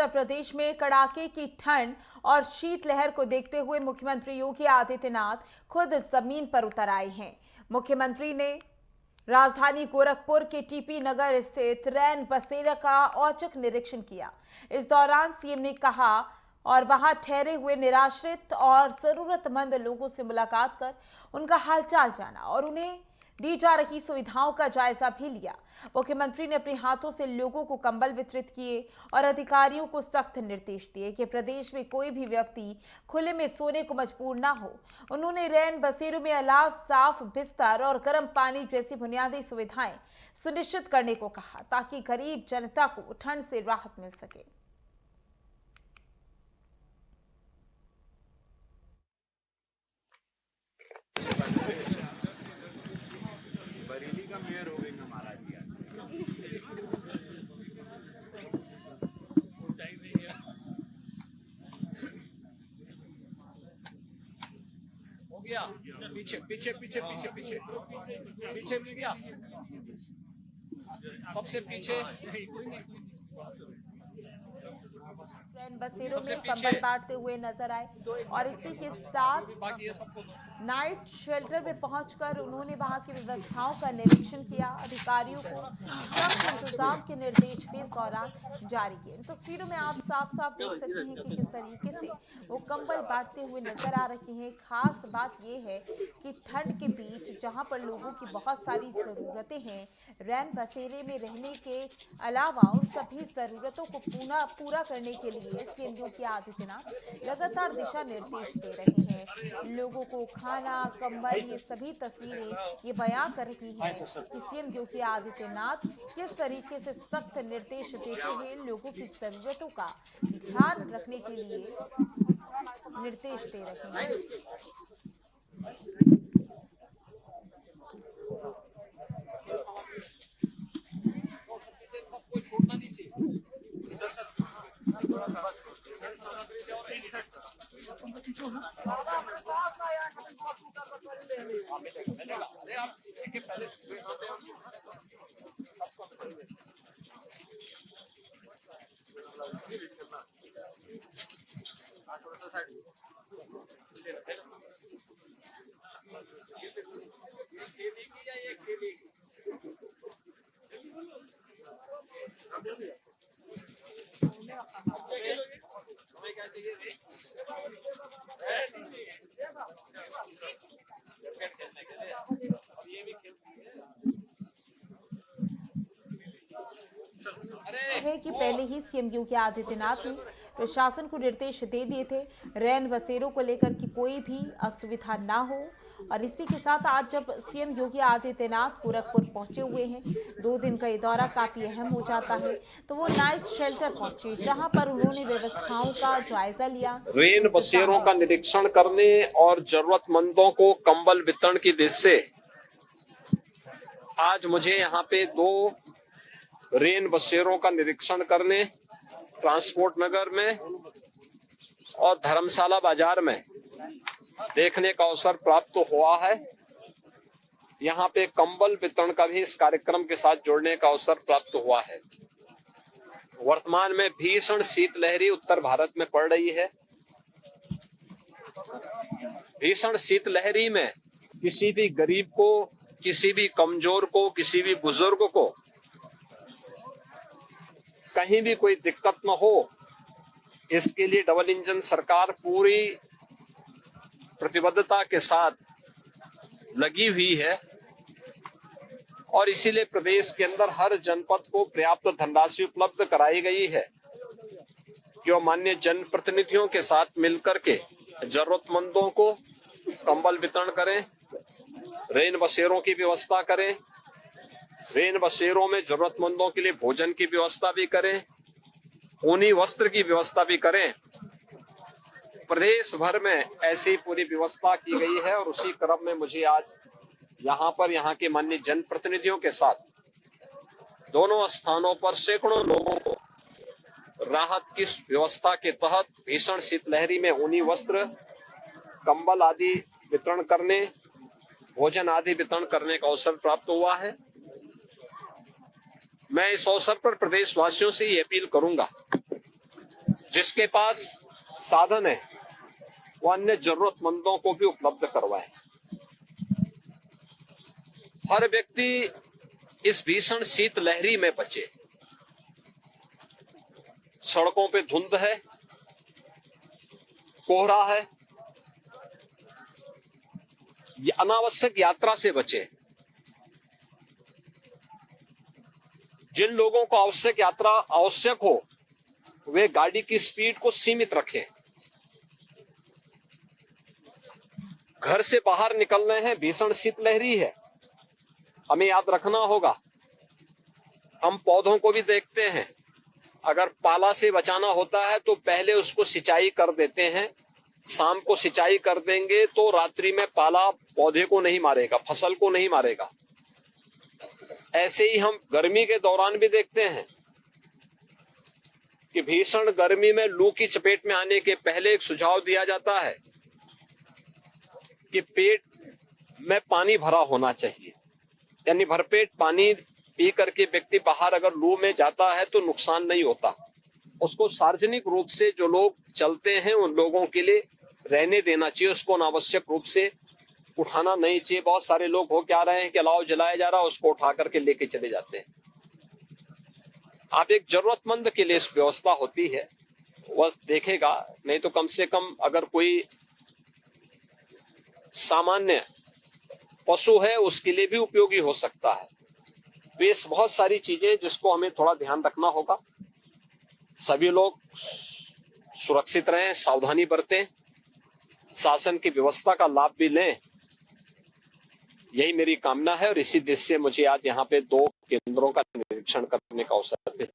उत्तर प्रदेश में कड़ाके की ठंड और शीतलहर को देखते हुए मुख्यमंत्री योगी आदित्यनाथ खुद जमीन पर उतर आए हैं। मुख्यमंत्री ने राजधानी गोरखपुर के टीपी नगर स्थित रैन बसेरा का औचक निरीक्षण किया। इस दौरान सीएम ने कहा और वहां ठहरे हुए निराश्रित और जरूरतमंद लोगों से मुलाकात कर उनका हालचाल जाना और उन्हें दी जा रही सुविधाओं का जायजा भी लिया। मुख्यमंत्री ने अपने हाथों से लोगों को कंबल वितरित किए और अधिकारियों को सख्त निर्देश दिए कि प्रदेश में कोई भी व्यक्ति खुले में सोने को मजबूर ना हो। उन्होंने रैन बसेरों में अलाव, साफ बिस्तर और गर्म पानी जैसी बुनियादी सुविधाएं सुनिश्चित करने को कहा ताकि गरीब जनता को ठंड से राहत मिल सके। बरेली का मेयर हो गई महाराज जी। हो गया पीछे पीछे पीछे पीछे पीछे पीछे मिल गया सबसे पीछे रैन बसेरों में कंबल बांटते हुए नजर आए और इसी के साथ नाइट शेल्टर में पहुंचकर उन्होंने वहां की व्यवस्थाओं का निरीक्षण किया। अधिकारियों को सख्त इंतजाम के निर्देश भी इस दौरान जारी किए। इन तस्वीरों में आप साफ साफ देख सकते हैं कि किस तरीके से वो कंबल बांटते हुए नजर आ रहे हैं। खास बात यह है कि ठंड के बीच जहां पर लोगों की बहुत सारी जरूरतें हैं, रैन बसेरे में रहने के अलावा उन सभी जरूरतों को पूरा करने के लिए सीएम योगी आदित्यनाथ लगातार दिशा निर्देश दे रहे हैं। लोगों को खाना, कंबल, ये सभी तस्वीरें ये बयां कर रही हैं कि सीएम योगी आदित्यनाथ किस तरीके से सख्त निर्देश देते हुए लोगों की जरूरतों का ध्यान रखने के लिए निर्देश दे रहे हैं। छोड़ना नहीं चाहिए। है कि पहले ही सीएम योगी आदित्यनाथ ने प्रशासन को निर्देश दे दिए थे रैन बसेरों को लेकर कि कोई भी असुविधा ना हो। और इसी के साथ आज जब सीएम योगी आदित्यनाथ गोरखपुर पहुंचे हुए हैं, 2 दिन का ये दौरा काफी अहम हो जाता है, तो वो नाइट शेल्टर पहुंचे जहां पर उन्होंने व्यवस्थाओं का जायजा लिया। रेन बसेरों का निरीक्षण करने और जरूरतमंदों को कंबल वितरण की दिशा से आज मुझे यहाँ पे 2 रेन बसेरों का निरीक्षण करने ट्रांसपोर्ट नगर में और धर्मशाला बाजार में देखने का अवसर प्राप्त हुआ है। यहाँ पे कंबल वितरण का भी इस कार्यक्रम के साथ जोड़ने का अवसर प्राप्त हुआ है। वर्तमान में भीषण शीतलहरी उत्तर भारत में पड़ रही है। भीषण शीतलहरी में किसी भी गरीब को, किसी भी कमजोर को, किसी भी बुजुर्ग को कहीं भी कोई दिक्कत न हो, इसके लिए डबल इंजन सरकार पूरी प्रतिबद्धता के साथ लगी हुई है और इसीलिए प्रदेश के अंदर हर जनपद को पर्याप्त धनराशि उपलब्ध कराई गई है कि वो माननीय जनप्रतिनिधियों के साथ मिलकर के जरूरतमंदों को कंबल वितरण करें, रेन बसेरों की व्यवस्था करें, रेन बसेरों में जरूरतमंदों के लिए भोजन की व्यवस्था भी करें, ऊनी वस्त्र की व्यवस्था भी करें। प्रदेश भर में ऐसी पूरी व्यवस्था की गई है और उसी क्रम में मुझे आज यहाँ के माननीय जनप्रतिनिधियों के साथ दोनों स्थानों पर सैकड़ों लोगों को राहत की व्यवस्था के तहत भीषण शीतलहरी में ऊनी वस्त्र, कंबल आदि वितरण करने, भोजन आदि वितरण करने का अवसर प्राप्त हुआ है। मैं इस अवसर पर प्रदेशवासियों से ये अपील करूंगा जिसके पास साधन है वो अन्य जरूरतमंदों को भी उपलब्ध करवाए। हर व्यक्ति इस भीषण शीत लहरी में बचे। सड़कों पे धुंध है, कोहरा है, ये अनावश्यक यात्रा से बचे। जिन लोगों को आवश्यक यात्रा आवश्यक हो वे गाड़ी की स्पीड को सीमित रखें। घर से बाहर निकल रहे हैं, भीषण शीतलहरी है, हमें याद रखना होगा। हम पौधों को भी देखते हैं, अगर पाला से बचाना होता है तो पहले उसको सिंचाई कर देते हैं। शाम को सिंचाई कर देंगे तो रात्रि में पाला पौधे को नहीं मारेगा, फसल को नहीं मारेगा। ऐसे ही हम गर्मी के दौरान भी देखते हैं कि भीषण गर्मी में लू की चपेट में आने के पहले एक सुझाव दिया जाता है कि पेट में पानी भरा होना चाहिए, यानी भरपेट पानी पी करके व्यक्ति बाहर अगर लू में जाता है तो नुकसान नहीं होता। उसको सार्वजनिक रूप से जो लोग चलते हैं उन लोगों के लिए रहने देना चाहिए, उसको अनावश्यक रूप से उठाना नहीं चाहिए। बहुत सारे लोग हो क्या रहे हैं कि अलाव जलाया जा रहा है, उसको उठा करके लेके चले जाते हैं। आप एक जरूरतमंद के लिए इस व्यवस्था होती है वह देखेगा, नहीं तो कम से कम अगर कोई सामान्य पशु है उसके लिए भी उपयोगी हो सकता है। तो ये बहुत सारी चीजें जिसको हमें थोड़ा ध्यान रखना होगा। सभी लोग सुरक्षित रहें, सावधानी बरतें, शासन की व्यवस्था का लाभ भी लें, यही मेरी कामना है। और इसी दृष्टि से मुझे आज यहाँ पे 2 केंद्रों का निरीक्षण करने का अवसर मिला।